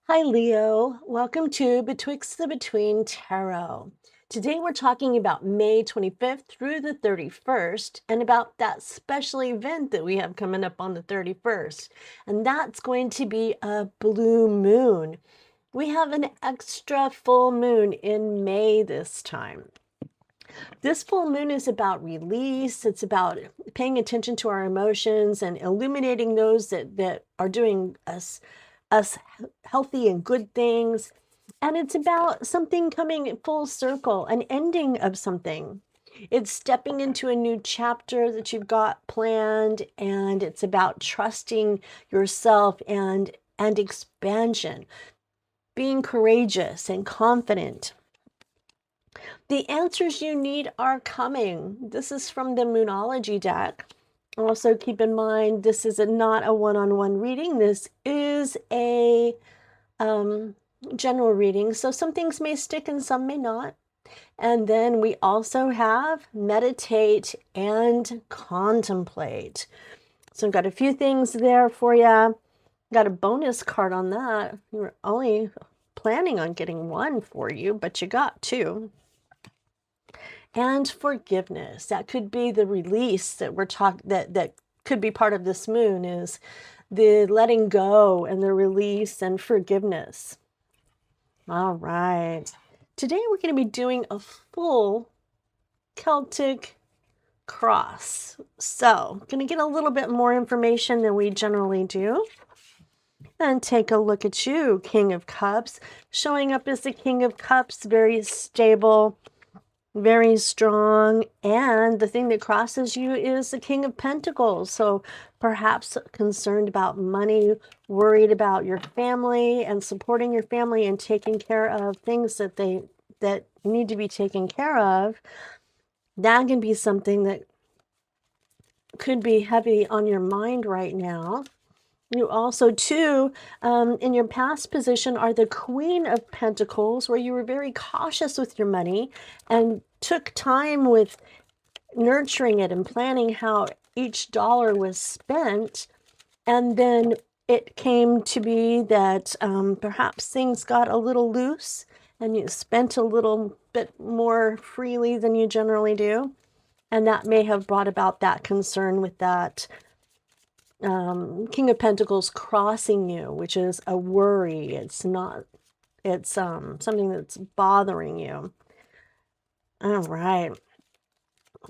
Hi, Leo. Welcome to Betwixt the Between Tarot. Today we're talking about May 25th through the 31st and about that special event that we have coming up on the 31st. And that's going to be a blue moon. We have an extra full moon in May this time. This full moon is about release. It's about paying attention to our emotions and illuminating those that are doing us healthy and good things. And it's about something coming full circle, an ending of something. It's stepping into a new chapter that you've got planned, and it's about trusting yourself and expansion, being courageous and confident. The answers you need are coming. This is from the Moonology deck. Also, keep in mind, this is not a one-on-one reading. This is a general reading. So some things may stick and some may not. And then we also have meditate and contemplate. So I've got a few things there for you. Got a bonus card on that. You were only planning on getting one for you, but you got two. And forgiveness. That could be the release that we're talking, that could be part of this moon, is the letting go and the release and forgiveness. All right. Today we're going to be doing a full Celtic cross. So, going to get a little bit more information than we generally do. And take a look at you, King of Cups. Showing up as the King of Cups, very stable, very strong, and the thing that crosses you is the King of Pentacles. So perhaps concerned about money, worried about your family and supporting your family and taking care of things that need to be taken care of. That can be something that could be heavy on your mind right now. You also, too, in your past position, are the Queen of Pentacles, where you were very cautious with your money and took time with nurturing it and planning how each dollar was spent. And then it came to be that perhaps things got a little loose and you spent a little bit more freely than you generally do. And that may have brought about that concern with that King of Pentacles crossing you, which is a worry. It's something that's bothering you. All right.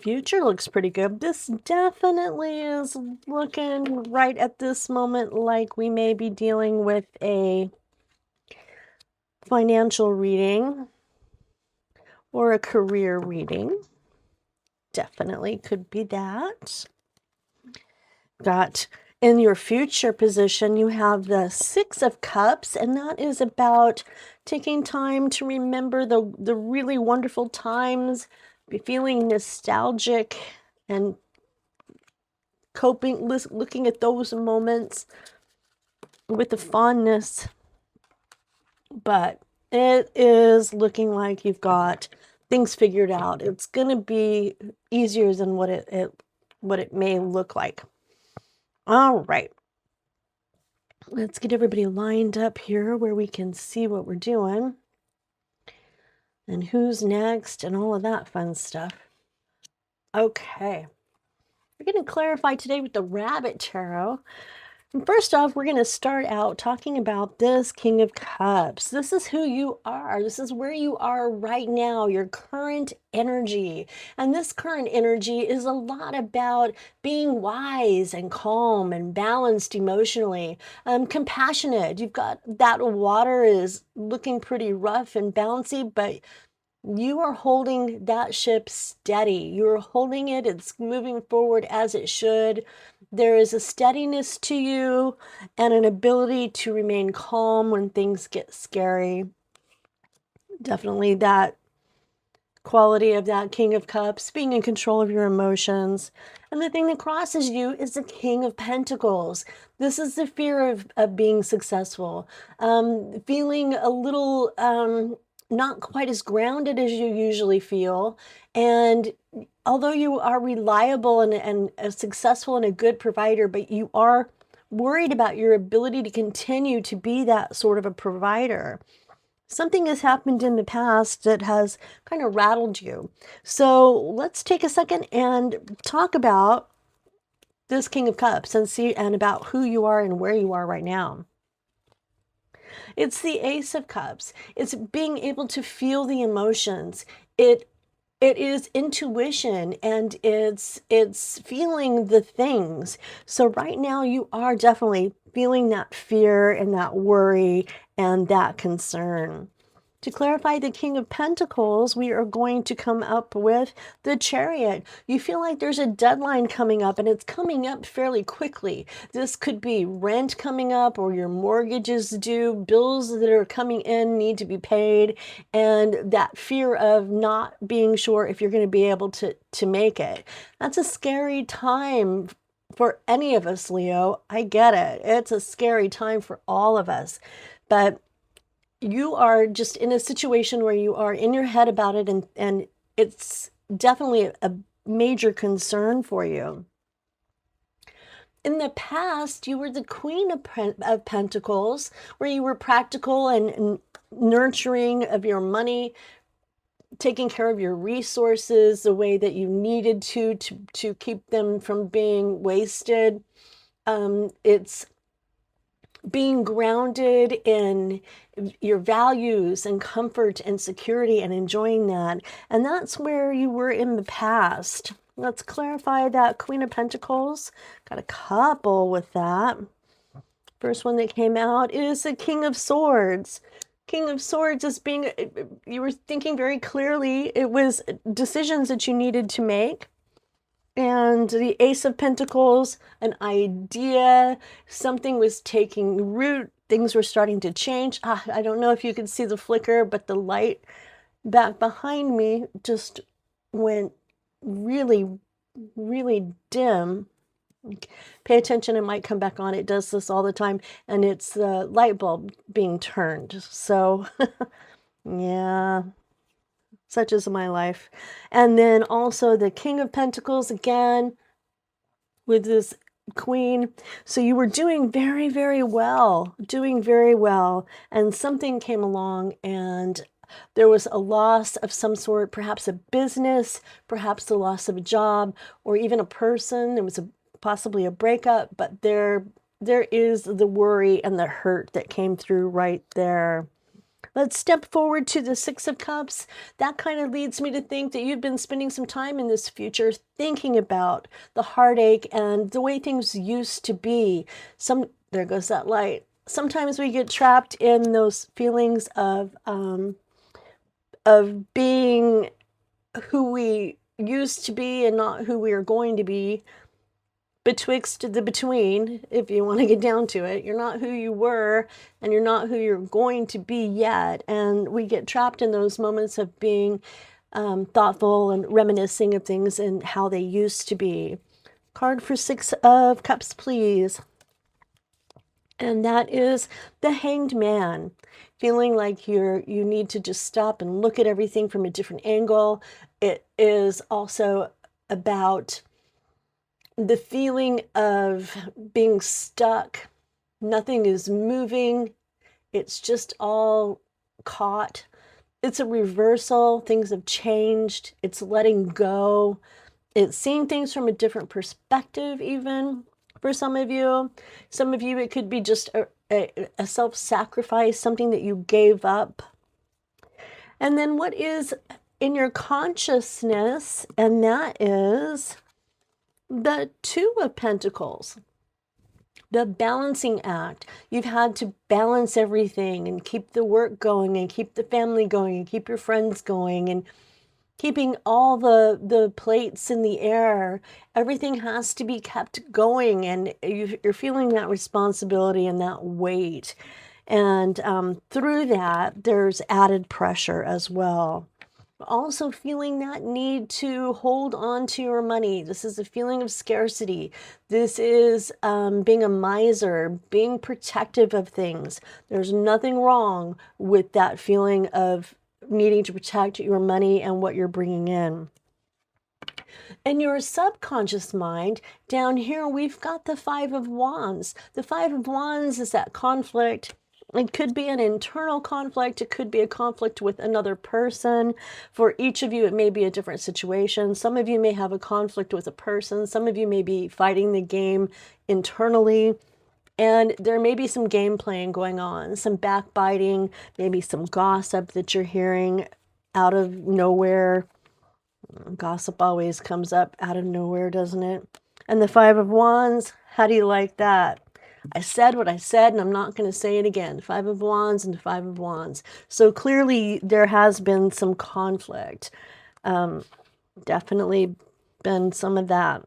Future looks pretty good. This definitely is looking right at this moment like we may be dealing with a financial reading or a career reading. Definitely could be that. Got in your future position, you have the Six of Cups, and that is about taking time to remember the really wonderful times, be feeling nostalgic and coping, looking at those moments with the fondness. But it is looking like you've got things figured out. It's going to be easier than what it may look like. All right. Let's get everybody lined up here where we can see what we're doing and who's next and all of that fun stuff. Okay. We're going to clarify today with the Rabbit Tarot. And first off, we're going to start out talking about this King of Cups. This is who you are. This is where you are right now, your current energy. And this current energy is a lot about being wise and calm and balanced emotionally, compassionate. You've got that water is looking pretty rough and bouncy, but you are holding that ship steady. You're holding it. It's moving forward as it should. There is a steadiness to you and an ability to remain calm when things get scary. Definitely that quality of that King of Cups, being in control of your emotions. And the thing that crosses you is the King of Pentacles. This is the fear of being successful, feeling a little not quite as grounded as you usually feel. And although you are reliable and successful and a good provider, but you are worried about your ability to continue to be that sort of a provider. Something has happened in the past that has kind of rattled you. So let's take a second and talk about this King of Cups and about who you are and where you are right now. It's the Ace of Cups. It's being able to feel the emotions. It is intuition, and it's feeling the things. So right now you are definitely feeling that fear and that worry and that concern. To clarify the King of Pentacles, we are going to come up with the Chariot. You feel like there's a deadline coming up, and it's coming up fairly quickly. This could be rent coming up, or your mortgage is due, bills that are coming in need to be paid, and that fear of not being sure if you're going to be able to make it. That's a scary time for any of us, Leo. I get it. It's a scary time for all of us. But you are just in a situation where you are in your head about it, and it's definitely a major concern for you. In the past, you were the Queen of Pentacles, where you were practical and nurturing of your money, taking care of your resources the way that you needed to keep them from being wasted. It's being grounded in your values and comfort and security and enjoying that. And that's where you were in the past. Let's clarify that Queen of Pentacles. Got a couple with that. First one that came out is the King of Swords. King of Swords is being, you were thinking very clearly. It was decisions that you needed to make. And the Ace of Pentacles, an idea, something was taking root, things were starting to change. I don't know if you can see the flicker, but the light back behind me just went really, really dim. Pay attention, it might come back on. It does this all the time, and it's the light bulb being turned. So, yeah. Such is my life. And then also the King of Pentacles again with this Queen. So you were doing very, very well, and something came along, and there was a loss of some sort, perhaps a business, perhaps the loss of a job, or even a person. There was possibly a breakup, but there is the worry and the hurt that came through right there. Let's step forward to the Six of Cups. That kind of leads me to think that you've been spending some time in this future thinking about the heartache and the way things used to be. There goes that light. Sometimes we get trapped in those feelings of being who we used to be and not who we are going to be. Betwixt the between, if you want to get down to it. You're not who you were, and you're not who you're going to be yet. And we get trapped in those moments of being thoughtful and reminiscing of things and how they used to be. Card for Six of Cups, please. And that is the Hanged Man. Feeling like you need to just stop and look at everything from a different angle. It is also about the feeling of being stuck. Nothing is moving. It's just all caught. It's a reversal. Things have changed. It's letting go. It's seeing things from a different perspective, even for some of you. Some of you, it could be just a self-sacrifice, something that you gave up. And then what is in your consciousness, and that is the Two of Pentacles, the balancing act. You've had to balance everything and keep the work going and keep the family going and keep your friends going and keeping all the plates in the air. Everything has to be kept going, and you're feeling that responsibility and that weight. And through that, there's added pressure as well. Also feeling that need to hold on to your money. This is a feeling of scarcity. This is being a miser, being protective of things. There's nothing wrong with that feeling of needing to protect your money and what you're bringing in. In your subconscious mind, down here, we've got the Five of Wands. The Five of Wands is that conflict. It could be an internal conflict. It could be a conflict with another person. For each of you, it may be a different situation. Some of you may have a conflict with a person. Some of you may be fighting the game internally. And there may be some game playing going on, some backbiting, maybe some gossip that you're hearing out of nowhere. Gossip always comes up out of nowhere, doesn't it? And the Five of Wands, how do you like that? I said what I said, and I'm not going to say it again. Five of Wands and the Five of Wands. So clearly there has been some conflict. Definitely been some of that.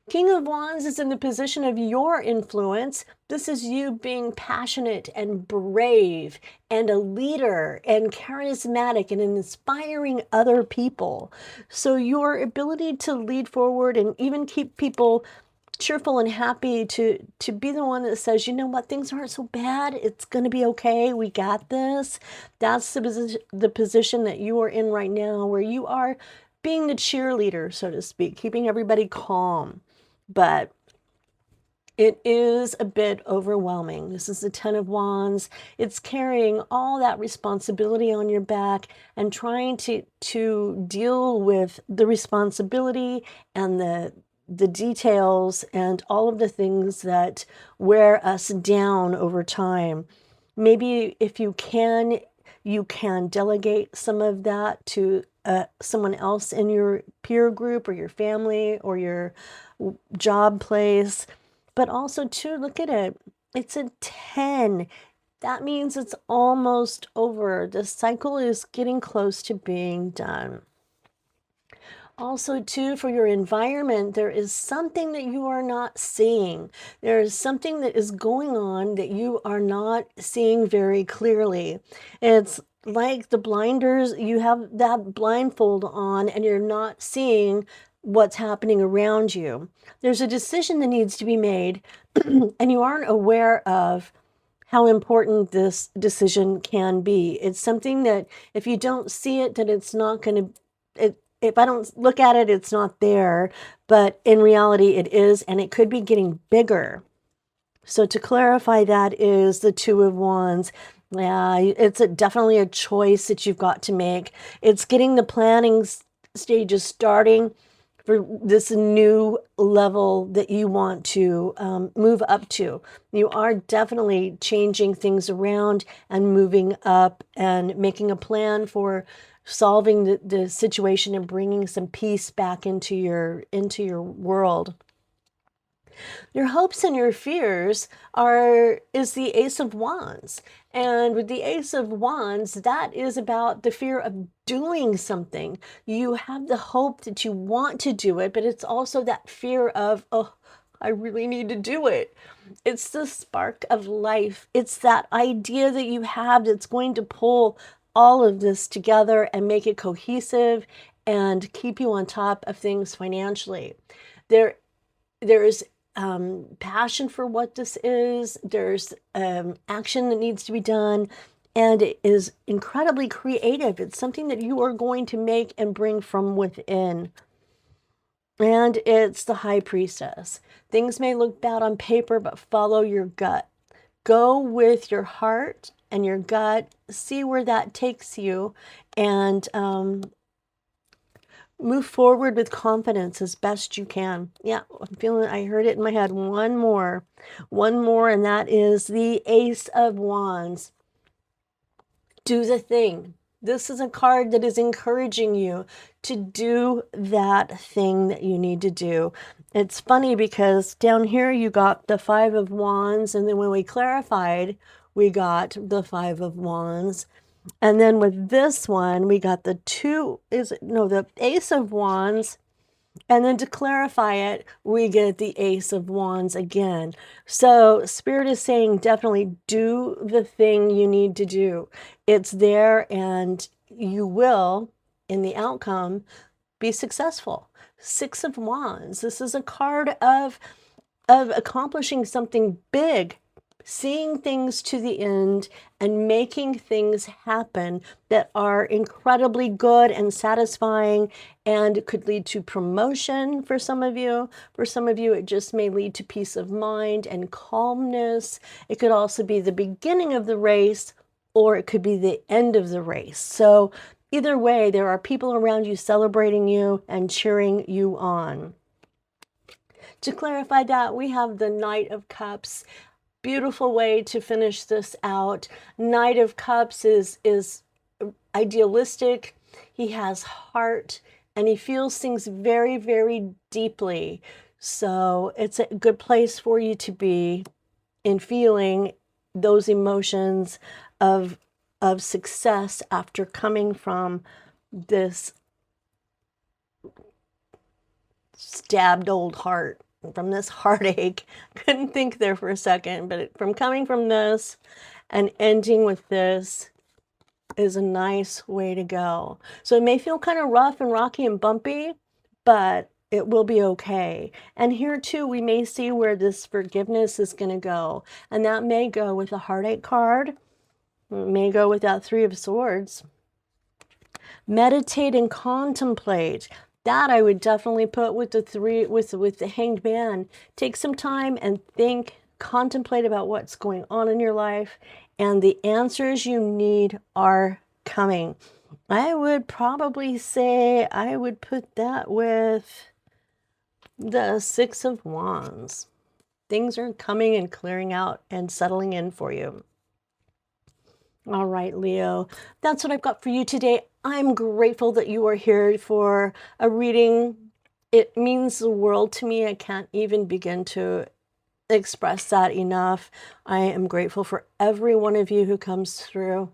King of Wands is in the position of your influence. This is you being passionate and brave and a leader and charismatic and inspiring other people. So your ability to lead forward and even keep people cheerful and happy, to be the one that says, you know what, things aren't so bad. It's going to be okay. We got this. That's the position that you are in right now, where you are being the cheerleader, so to speak, keeping everybody calm. But it is a bit overwhelming. This is the Ten of Wands. It's carrying all that responsibility on your back and trying to deal with the responsibility and the details and all of the things that wear us down over time. Maybe if you can delegate some of that to someone else in your peer group or your family or your job place. But also too, look at it. It's a 10. That means it's almost over. The cycle is getting close to being done. Also too, for your environment, there is something that you are not seeing. There is something that is going on that you are not seeing very clearly. It's like the blinders, you have that blindfold on and you're not seeing what's happening around you. There's a decision that needs to be made and you aren't aware of how important this decision can be. It's something that if you don't see it, that it's not going to, if I don't look at it, it's not there, but in reality it is, and it could be getting bigger. So to clarify, that is the Two of Wands. Yeah, it's definitely a choice that you've got to make. It's getting the planning stages starting for this new level that you want to move up to. You are definitely changing things around and moving up and making a plan for solving the situation and bringing some peace back into your world. Your hopes and your fears is the Ace of Wands. And with the Ace of Wands, that is about the fear of doing something. You have the hope that you want to do it, but it's also that fear of, oh, I really need to do it. It's the spark of life. It's that idea that you have that's going to pull all of this together and make it cohesive and keep you on top of things financially. There is passion for what this is. There's action that needs to be done, and it is incredibly creative. It's something that you are going to make and bring from within. And it's the High Priestess. Things may look bad on paper, but follow your gut. Go with your heart and your gut, see where that takes you, and move forward with confidence as best you can. Yeah, I'm feeling, I heard it in my head. One more, and that is the Ace of Wands. Do the thing. This is a card that is encouraging you to do that thing that you need to do. It's funny because down here you got the Five of Wands, and then when we clarified, we got the Five of Wands. And then with this one, we got the the Ace of Wands. And then to clarify it, we get the Ace of Wands again. So Spirit is saying definitely do the thing you need to do. It's there and you will, in the outcome, be successful. Six of Wands. This is a card of accomplishing something big, seeing things to the end and making things happen that are incredibly good and satisfying and could lead to promotion for some of you. For some of you, it just may lead to peace of mind and calmness. It could also be the beginning of the race, or it could be the end of the race. So either way, there are people around you celebrating you and cheering you on. To clarify that, we have the Knight of Cups. Beautiful way to finish this out. Knight of Cups is idealistic. He has heart and he feels things very, very deeply. So it's a good place for you to be in feeling those emotions of success after coming from this stabbed old heart, from this heartache. Couldn't think there for a second, but from coming from this and ending with this is a nice way to go. So it may feel kind of rough and rocky and bumpy, but it will be okay. And here too, we may see where this forgiveness is going to go. And that may go with a heartache card. It may go with that Three of Swords. Meditate and contemplate. That I would definitely put with the Hanged Man. Take some time and think, contemplate about what's going on in your life, and the answers you need are coming. I would probably say I would put that with the Six of Wands. Things are coming and clearing out and settling in for you. All right, Leo, that's what I've got for you today. I'm grateful that you are here for a reading. It means the world to me. I can't even begin to express that enough. I am grateful for every one of you who comes through.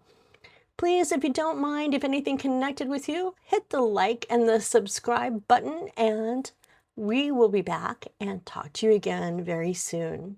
Please, if you don't mind, if anything connected with you, hit the like and the subscribe button, and we will be back and talk to you again very soon.